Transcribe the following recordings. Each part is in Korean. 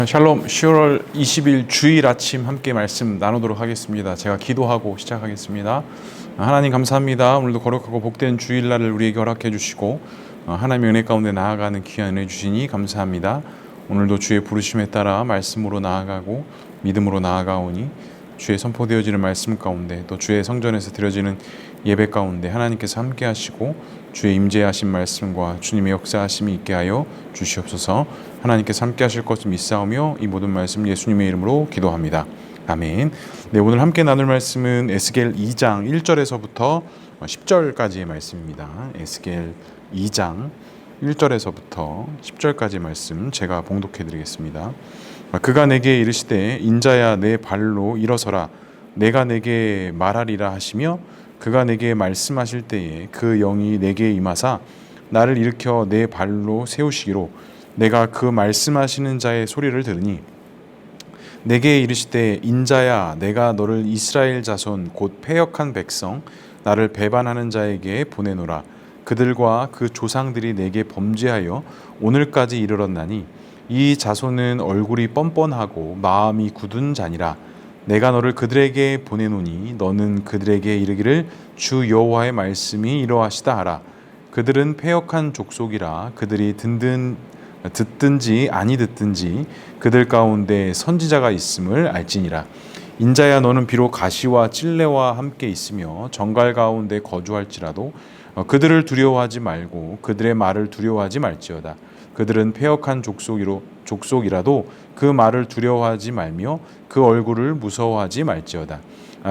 샬롬, 10월 20일 주일 아침 함께 말씀 나누도록 하겠습니다. 제가 기도하고 시작하겠습니다. 하나님 감사합니다. 오늘도 거룩하고 복된 주일날을 우리에게 허락해 주시고 하나님의 은혜 가운데 나아가는 귀한 은혜 주시니 감사합니다. 오늘도 주의 부르심에 따라 말씀으로 나아가고 믿음으로 나아가오니 주의 선포되어지는 말씀 가운데 또 주의 성전에서 드려지는 예배 가운데 하나님께서 함께 하시고 주의 임재하신 말씀과 주님의 역사하심이 있게 하여 주시옵소서. 하나님께서 함께 하실 것을 믿사오며 이 모든 말씀 예수님의 이름으로 기도합니다. 아멘. 네, 오늘 함께 나눌 말씀은 에스겔 2장 1절에서부터 10절까지의 말씀입니다. 에스겔 2장 1절에서부터 10절까지의 말씀 제가 봉독해 드리겠습니다. 그가 내게 이르시되 인자야 내 발로 일어서라 내가 내게 말하리라 하시며 그가 내게 말씀하실 때에 그 영이 내게 임하사 나를 일으켜 내 발로 세우시기로 내가 그 말씀하시는 자의 소리를 들으니 내게 이르시되 인자야 내가 너를 이스라엘 자손 곧 패역한 백성 나를 배반하는 자에게 보내노라. 그들과 그 조상들이 내게 범죄하여 오늘까지 이르렀나니 이 자손은 얼굴이 뻔뻔하고 마음이 굳은 자니라. 내가 너를 그들에게 보내노니 너는 그들에게 이르기를 주 여호와의 말씀이 이러하시다 하라. 그들은 패역한 족속이라 그들이 듣든지 아니 듣든지 그들 가운데 선지자가 있음을 알지니라. 인자야 너는 비록 가시와 찔레와 함께 있으며 정갈 가운데 거주할지라도 그들을 두려워하지 말고 그들의 말을 두려워하지 말지어다. 그들은 패역한 족속이라도 그 말을 두려워하지 말며 그 얼굴을 무서워하지 말지어다.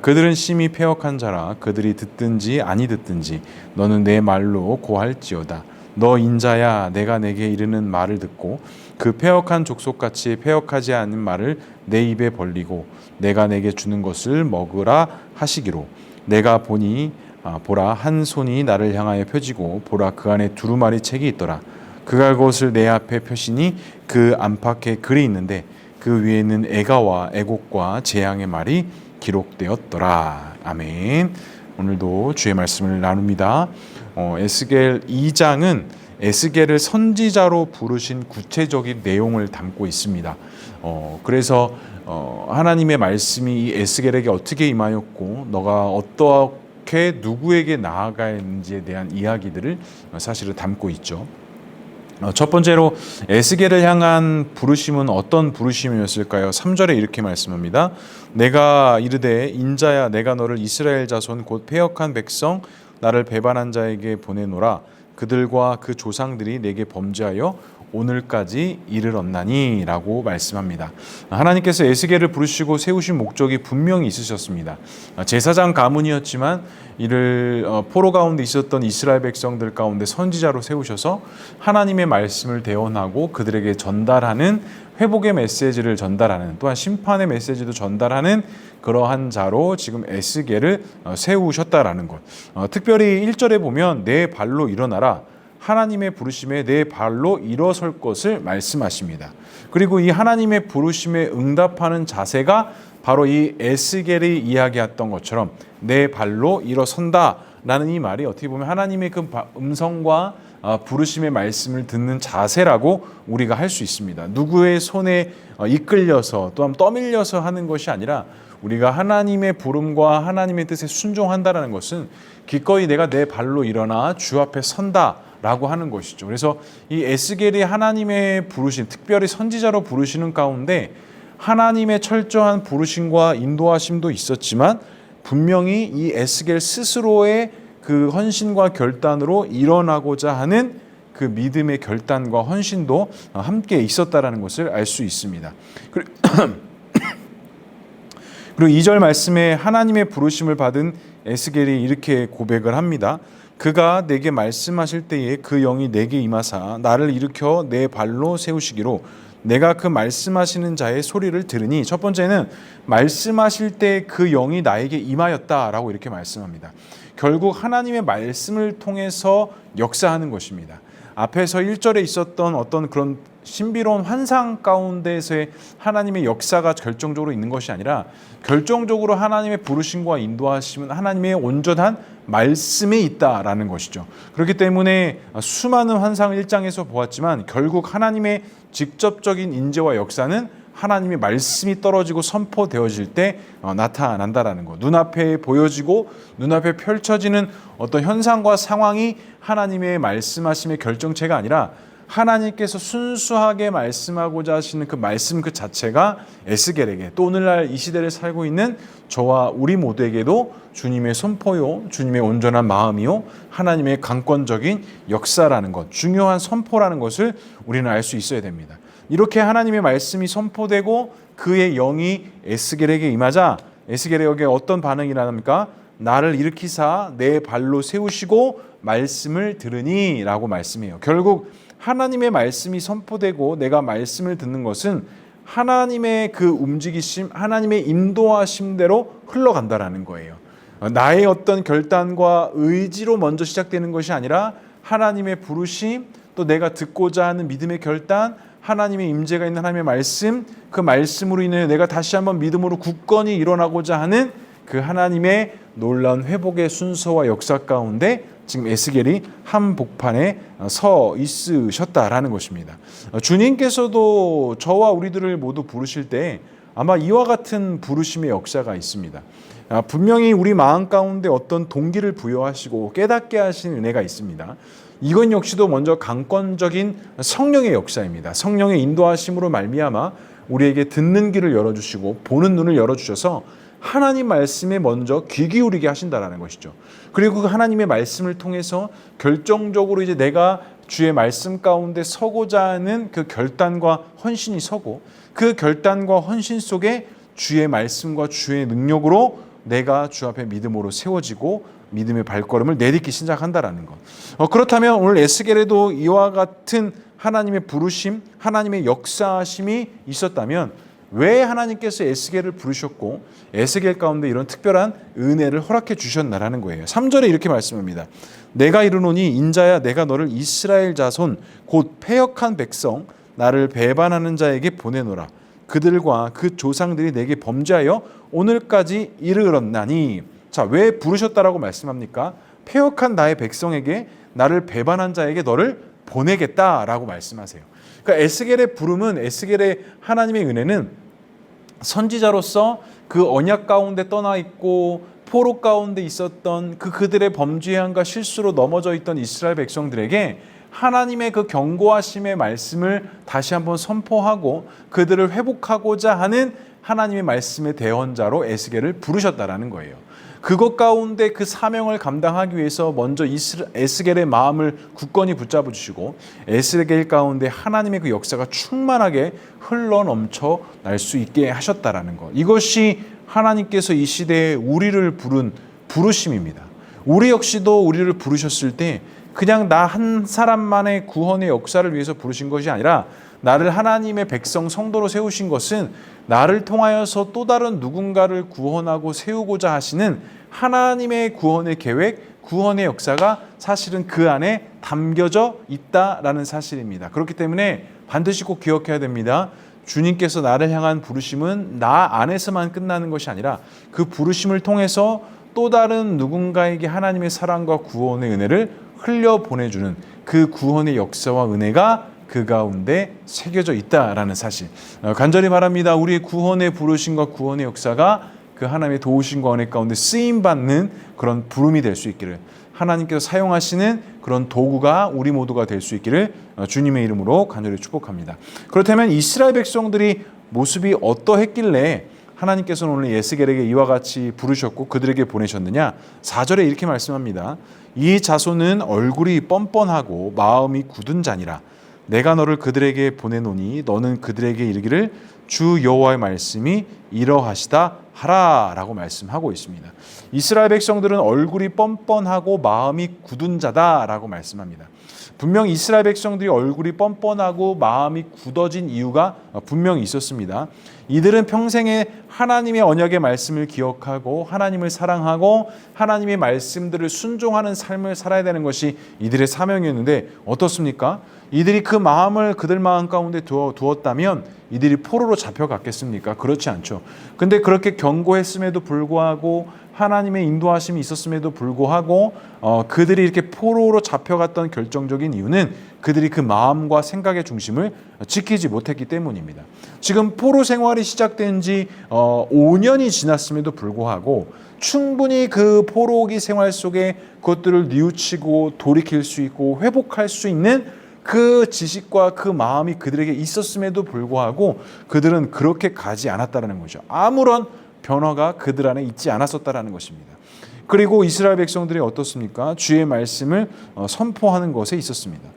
그들은 심히 패역한 자라 그들이 듣든지 아니 듣든지 너는 내 말로 고할지어다. 너 인자야 내가 내게 이르는 말을 듣고 그 패역한 족속같이 패역하지 않은 말을 내 입에 벌리고 내가 내게 주는 것을 먹으라 하시기로 내가 보니 보라 한 손이 나를 향하여 펴지고 보라 그 안에 두루마리 책이 있더라. 그가 그것을 내 앞에 펴시니 그 안팎에 글이 있는데 그 위에는 애가와 애곡과 재앙의 말이 기록되었더라. 아멘. 오늘도 주의 말씀을 나눕니다. 에스겔 2장은 에스겔을 선지자로 부르신 구체적인 내용을 담고 있습니다. 그래서 하나님의 말씀이 이 에스겔에게 어떻게 임하였고 너가 어떻게 누구에게 나아가야 하는지에 대한 이야기들을 사실은 담고 있죠. 첫 번째로 에스겔을 향한 부르심은 어떤 부르심이었을까요? 3절에 이렇게 말씀합니다. 내가 이르되 인자야 내가 너를 이스라엘 자손 곧 패역한 백성 나를 배반한 자에게 보내노라. 그들과 그 조상들이 내게 범죄하여 오늘까지 이르렀나니 라고 말씀합니다. 하나님께서 에스겔을 부르시고 세우신 목적이 분명히 있으셨습니다. 제사장 가문이었지만 이를 포로 가운데 있었던 이스라엘 백성들 가운데 선지자로 세우셔서 하나님의 말씀을 대언하고 그들에게 전달하는 회복의 메시지를 전달하는 또한 심판의 메시지도 전달하는 그러한 자로 지금 에스겔을 세우셨다라는 것. 특별히 1절에 보면 내 발로 일어나라. 하나님의 부르심에 내 발로 일어설 것을 말씀하십니다. 그리고 이 하나님의 부르심에 응답하는 자세가 바로 이 에스겔이 이야기했던 것처럼 내 발로 일어선다라는 이 말이 어떻게 보면 하나님의 그 음성과 부르심의 말씀을 듣는 자세라고 우리가 할 수 있습니다. 누구의 손에 이끌려서 또한 떠밀려서 하는 것이 아니라 우리가 하나님의 부름과 하나님의 뜻에 순종한다라는 것은 기꺼이 내가 내 발로 일어나 주 앞에 선다 라고 하는 것이죠. 그래서 이 에스겔이 하나님의 부르심, 특별히 선지자로 부르시는 가운데 하나님의 철저한 부르심과 인도하심도 있었지만 분명히 이 에스겔 스스로의 그 헌신과 결단으로 일어나고자 하는 그 믿음의 결단과 헌신도 함께 있었다라는 것을 알 수 있습니다. 그리고 2절 말씀에 하나님의 부르심을 받은 에스겔이 이렇게 고백을 합니다. 그가 내게 말씀하실 때에 그 영이 내게 임하사 나를 일으켜 내 발로 세우시기로 내가 그 말씀하시는 자의 소리를 들으니 첫 번째는 말씀하실 때 그 영이 나에게 임하였다라고 이렇게 말씀합니다. 결국 하나님의 말씀을 통해서 역사하는 것입니다. 앞에서 1절에 있었던 어떤 그런 신비로운 환상 가운데서의 하나님의 역사가 결정적으로 있는 것이 아니라 결정적으로 하나님의 부르심과 인도하심은 하나님의 온전한 말씀에 있다라는 것이죠. 그렇기 때문에 수많은 환상을 1장에서 보았지만 결국 하나님의 직접적인 인재와 역사는 하나님의 말씀이 떨어지고 선포되어질 때 나타난다라는 것. 눈앞에 보여지고 눈앞에 펼쳐지는 어떤 현상과 상황이 하나님의 말씀하심의 결정체가 아니라 하나님께서 순수하게 말씀하고자 하시는 그 말씀 그 자체가 에스겔에게 또 오늘날 이 시대를 살고 있는 저와 우리 모두에게도 주님의 선포요, 주님의 온전한 마음이요, 하나님의 강권적인 역사라는 것, 중요한 선포라는 것을 우리는 알 수 있어야 됩니다. 이렇게 하나님의 말씀이 선포되고 그의 영이 에스겔에게 임하자 에스겔에게 어떤 반응이 일어납니까? 나를 일으키사 내 발로 세우시고 말씀을 들으니 라고 말씀해요. 결국 하나님의 말씀이 선포되고 내가 말씀을 듣는 것은 하나님의 그 움직이심, 하나님의 인도하심대로 흘러간다라는 거예요. 나의 어떤 결단과 의지로 먼저 시작되는 것이 아니라 하나님의 부르심, 또 내가 듣고자 하는 믿음의 결단, 하나님의 임재가 있는 하나님의 말씀, 그 말씀으로 인해 내가 다시 한번 믿음으로 굳건히 일어나고자 하는 그 하나님의 놀라운 회복의 순서와 역사 가운데 지금 에스겔이 한복판에 서 있으셨다라는 것입니다. 주님께서도 저와 우리들을 모두 부르실 때 아마 이와 같은 부르심의 역사가 있습니다. 분명히 우리 마음 가운데 어떤 동기를 부여하시고 깨닫게 하신 은혜가 있습니다. 이건 역시도 먼저 강권적인 성령의 역사입니다. 성령의 인도하심으로 말미암아 우리에게 듣는 귀를 열어주시고 보는 눈을 열어주셔서 하나님 말씀에 먼저 귀 기울이게 하신다라는 것이죠. 그리고 그 하나님의 말씀을 통해서 결정적으로 이제 내가 주의 말씀 가운데 서고자 하는 그 결단과 헌신이 서고 그 결단과 헌신 속에 주의 말씀과 주의 능력으로 내가 주 앞에 믿음으로 세워지고 믿음의 발걸음을 내딛기 시작한다라는 것. 그렇다면 오늘 에스겔에도 이와 같은 하나님의 부르심, 하나님의 역사심이 있었다면 왜 하나님께서 에스겔을 부르셨고 에스겔 가운데 이런 특별한 은혜를 허락해 주셨나라는 거예요. 3절에 이렇게 말씀합니다. 내가 이르노니 인자야 내가 너를 이스라엘 자손 곧 패역한 백성 나를 배반하는 자에게 보내노라. 그들과 그 조상들이 내게 범죄하여 오늘까지 이르렀나니. 자, 왜 부르셨다라고 말씀합니까? 패역한 나의 백성에게 나를 배반한 자에게 너를 보내겠다라고 말씀하세요. 그러니까 에스겔의 부름은 에스겔의 하나님의 은혜는 선지자로서 그 언약 가운데 떠나 있고 포로 가운데 있었던 그들의 범죄함과 실수로 넘어져 있던 이스라엘 백성들에게 하나님의 그 경고하심의 말씀을 다시 한번 선포하고 그들을 회복하고자 하는 하나님의 말씀의 대언자로 에스겔을 부르셨다라는 거예요. 그것 가운데 그 사명을 감당하기 위해서 먼저 에스겔의 마음을 굳건히 붙잡아 주시고 에스겔 가운데 하나님의 그 역사가 충만하게 흘러넘쳐 날 수 있게 하셨다라는 것. 이것이 하나님께서 이 시대에 우리를 부른 부르심입니다. 우리 역시도 우리를 부르셨을 때 그냥 나 한 사람만의 구원의 역사를 위해서 부르신 것이 아니라 나를 하나님의 백성 성도로 세우신 것은 나를 통하여서 또 다른 누군가를 구원하고 세우고자 하시는 하나님의 구원의 계획, 구원의 역사가 사실은 그 안에 담겨져 있다라는 사실입니다. 그렇기 때문에 반드시 꼭 기억해야 됩니다. 주님께서 나를 향한 부르심은 나 안에서만 끝나는 것이 아니라 그 부르심을 통해서 또 다른 누군가에게 하나님의 사랑과 구원의 은혜를 흘려보내주는 그 구원의 역사와 은혜가 그 가운데 새겨져 있다라는 사실. 간절히 바랍니다. 우리의 구원의 부르심과 구원의 역사가 그 하나님의 도우심과 은혜 가운데 쓰임받는 그런 부름이 될 수 있기를, 하나님께서 사용하시는 그런 도구가 우리 모두가 될 수 있기를 주님의 이름으로 간절히 축복합니다. 그렇다면 이스라엘 백성들이 모습이 어떠했길래 하나님께서는 오늘 에스겔에게 이와 같이 부르셨고 그들에게 보내셨느냐? 4절에 이렇게 말씀합니다. 이 자손은 얼굴이 뻔뻔하고 마음이 굳은 자니라. 내가 너를 그들에게 보내노니 너는 그들에게 이르기를 주 여호와의 말씀이 이러하시다 하라 라고 말씀하고 있습니다. 이스라엘 백성들은 얼굴이 뻔뻔하고 마음이 굳은 자다라고 말씀합니다. 분명 이스라엘 백성들이 얼굴이 뻔뻔하고 마음이 굳어진 이유가 분명히 있었습니다. 이들은 평생에 하나님의 언약의 말씀을 기억하고 하나님을 사랑하고 하나님의 말씀들을 순종하는 삶을 살아야 되는 것이 이들의 사명이었는데 어떻습니까? 이들이 그 마음을 그들 마음 가운데 두었다면 이들이 포로로 잡혀갔겠습니까? 그렇지 않죠. 근데 그렇게 경고했음에도 불구하고 하나님의 인도하심이 있었음에도 불구하고 그들이 이렇게 포로로 잡혀갔던 결정적인 이유는 그들이 그 마음과 생각의 중심을 지키지 못했기 때문입니다. 지금 포로 생활이 시작된 지 5년이 지났음에도 불구하고 충분히 그 포로기 생활 속에 그것들을 뉘우치고 돌이킬 수 있고 회복할 수 있는 그 지식과 그 마음이 그들에게 있었음에도 불구하고 그들은 그렇게 가지 않았다는 거죠. 아무런 변화가 그들 안에 있지 않았었다는 것입니다. 그리고 이스라엘 백성들이 어떻습니까? 주의 말씀을 선포하는 것에 있었습니다.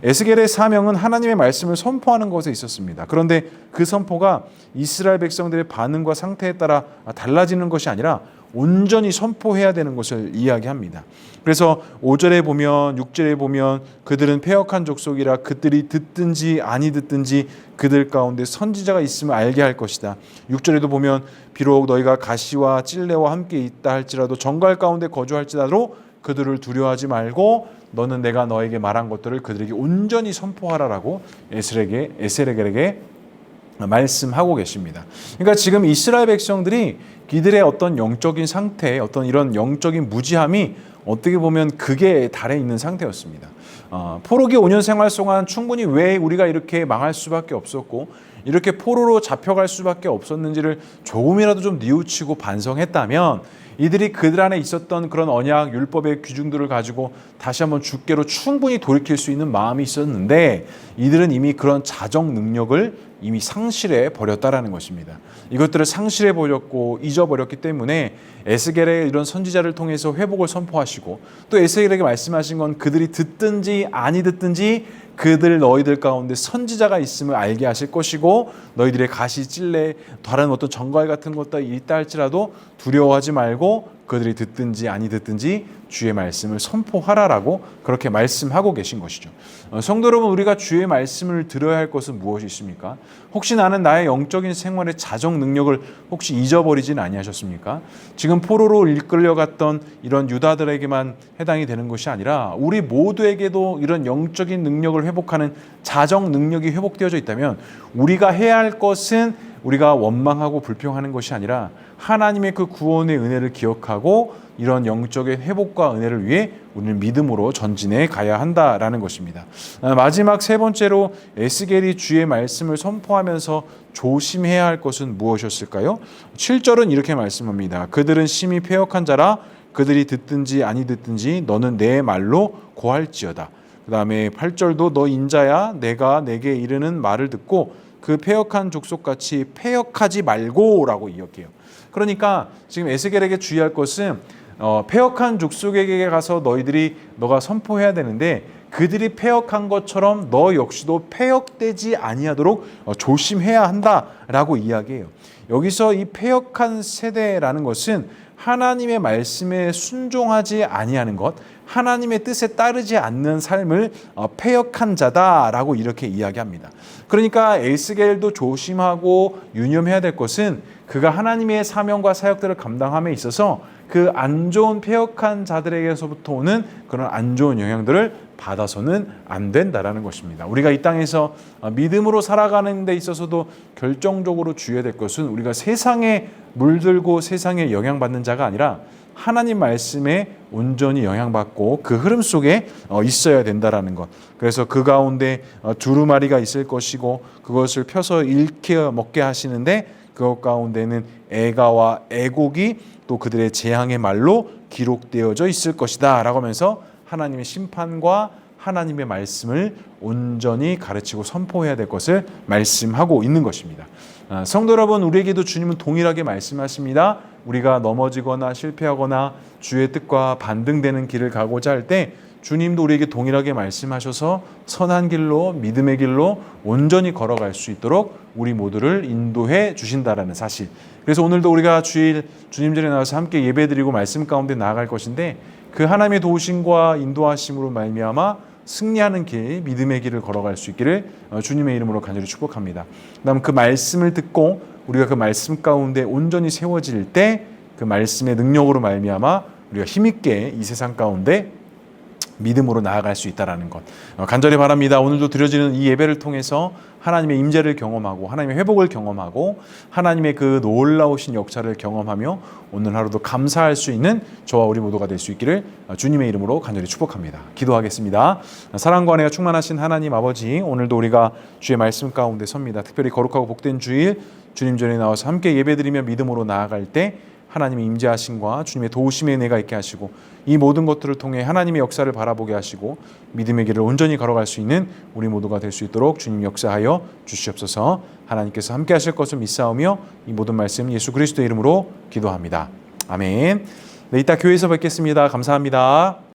에스겔의 사명은 하나님의 말씀을 선포하는 것에 있었습니다. 그런데 그 선포가 이스라엘 백성들의 반응과 상태에 따라 달라지는 것이 아니라 온전히 선포해야 되는 것을 이야기합니다. 그래서 5절에 보면 6절에 보면 그들은 패역한 족속이라 그들이 듣든지 아니 듣든지 그들 가운데 선지자가 있음을 알게 할 것이다. 6절에도 보면 비록 너희가 가시와 찔레와 함께 있다 할지라도 정갈 가운데 거주할지라도 그들을 두려워하지 말고 너는 내가 너에게 말한 것들을 그들에게 온전히 선포하라라고 에스겔에게 말씀하고 계십니다. 그러니까 지금 이스라엘 백성들이 이들의 어떤 영적인 상태, 어떤 이런 영적인 무지함이 어떻게 보면 극에 달해 있는 상태였습니다. 포로기 5년 생활 동안 충분히 왜 우리가 이렇게 망할 수밖에 없었고 이렇게 포로로 잡혀갈 수밖에 없었는지를 조금이라도 좀 뉘우치고 반성했다면 이들이 그들 안에 있었던 그런 언약, 율법의 규정들을 가지고 다시 한번 주께로 충분히 돌이킬 수 있는 마음이 있었는데 이들은 이미 그런 자정 능력을 이미 상실해 버렸다라는 것입니다. 이것들을 상실해 버렸고 잊어버렸기 때문에 에스겔의 이런 선지자를 통해서 회복을 선포하시고 또 에스겔에게 말씀하신 건 그들이 듣든지 아니 듣든지 너희들 가운데 선지자가 있음을 알게 하실 것이고 너희들의 가시 찔레 다른 어떤 정갈 같은 것들이 있다 할지라도 두려워하지 말고 그들이 듣든지 아니 듣든지 주의 말씀을 선포하라라고 그렇게 말씀하고 계신 것이죠. 성도 여러분, 우리가 주의 말씀을 들어야 할 것은 무엇이 있습니까? 혹시 나는 나의 영적인 생활의 자정 능력을 혹시 잊어버리진 아니하셨습니까? 지금 포로로 이끌려갔던 이런 유다들에게만 해당이 되는 것이 아니라 우리 모두에게도 이런 영적인 능력을 회복하는 자정 능력이 회복되어져 있다면 우리가 해야 할 것은 우리가 원망하고 불평하는 것이 아니라 하나님의 그 구원의 은혜를 기억하고 이런 영적인 회복과 은혜를 위해 우리는 믿음으로 전진해 가야 한다라는 것입니다. 마지막 세 번째로 에스겔이 주의 말씀을 선포하면서 조심해야 할 것은 무엇이었을까요? 7절은 이렇게 말씀합니다. 그들은 심히 패역한 자라 그들이 듣든지 아니 듣든지 너는 내 말로 고할지어다. 그 다음에 8절도 너 인자야 내가 내게 이르는 말을 듣고 그 패역한 족속같이 패역하지 말고라고 이야기해요. 그러니까 지금 에스겔에게 주의할 것은 패역한 족속에게 가서 너가 선포해야 되는데 그들이 패역한 것처럼 너 역시도 패역되지 아니하도록 조심해야 한다라고 이야기해요. 여기서 이 패역한 세대라는 것은 하나님의 말씀에 순종하지 아니하는 것, 하나님의 뜻에 따르지 않는 삶을 패역한 자다라고 이렇게 이야기합니다. 그러니까 에스겔도 조심하고 유념해야 될 것은 그가 하나님의 사명과 사역들을 감당함에 있어서 그 안 좋은 패역한 자들에게서부터 오는 그런 안 좋은 영향들을 받아서는 안 된다라는 것입니다. 우리가 이 땅에서 믿음으로 살아가는 데 있어서도 결정적으로 주의해야 될 것은 우리가 세상에 물들고 세상에 영향받는 자가 아니라 하나님 말씀에 온전히 영향받고 그 흐름 속에 있어야 된다라는 것. 그래서 그 가운데 두루마리가 있을 것이고 그것을 펴서 일깨어 먹게 하시는데 그것 가운데는 애가와 애곡이 또 그들의 재앙의 말로 기록되어져 있을 것이다 라고 하면서 하나님의 심판과 하나님의 말씀을 온전히 가르치고 선포해야 될 것을 말씀하고 있는 것입니다. 성도 여러분, 우리에게도 주님은 동일하게 말씀하십니다. 우리가 넘어지거나 실패하거나 주의 뜻과 반등되는 길을 가고자 할 때 주님도 우리에게 동일하게 말씀하셔서 선한 길로 믿음의 길로 온전히 걸어갈 수 있도록 우리 모두를 인도해 주신다라는 사실. 그래서 오늘도 우리가 주일 주님 전에 나와서 함께 예배드리고 말씀 가운데 나아갈 것인데 그 하나님의 도우심과 인도하심으로 말미암아 승리하는 길, 믿음의 길을 걸어갈 수 있기를 주님의 이름으로 간절히 축복합니다. 그다음 그 말씀을 듣고 우리가 그 말씀 가운데 온전히 세워질 때 그 말씀의 능력으로 말미암아 우리가 힘있게 이 세상 가운데 믿음으로 나아갈 수 있다는 것 간절히 바랍니다. 오늘도 드려지는 이 예배를 통해서 하나님의 임재를 경험하고 하나님의 회복을 경험하고 하나님의 그 놀라우신 역사를 경험하며 오늘 하루도 감사할 수 있는 저와 우리 모두가 될 수 있기를 주님의 이름으로 간절히 축복합니다. 기도하겠습니다. 사랑과 은혜가 충만하신 하나님 아버지, 오늘도 우리가 주의 말씀 가운데 섭니다. 특별히 거룩하고 복된 주일 주님 전에 나와서 함께 예배드리며 믿음으로 나아갈 때 하나님의 임재하심과 주님의 도우심의 은혜가 있게 하시고 이 모든 것들을 통해 하나님의 역사를 바라보게 하시고 믿음의 길을 온전히 걸어갈 수 있는 우리 모두가 될 수 있도록 주님 역사하여 주시옵소서. 하나님께서 함께 하실 것을 믿사오며 이 모든 말씀 예수 그리스도의 이름으로 기도합니다. 아멘. 네, 이따 교회에서 뵙겠습니다. 감사합니다.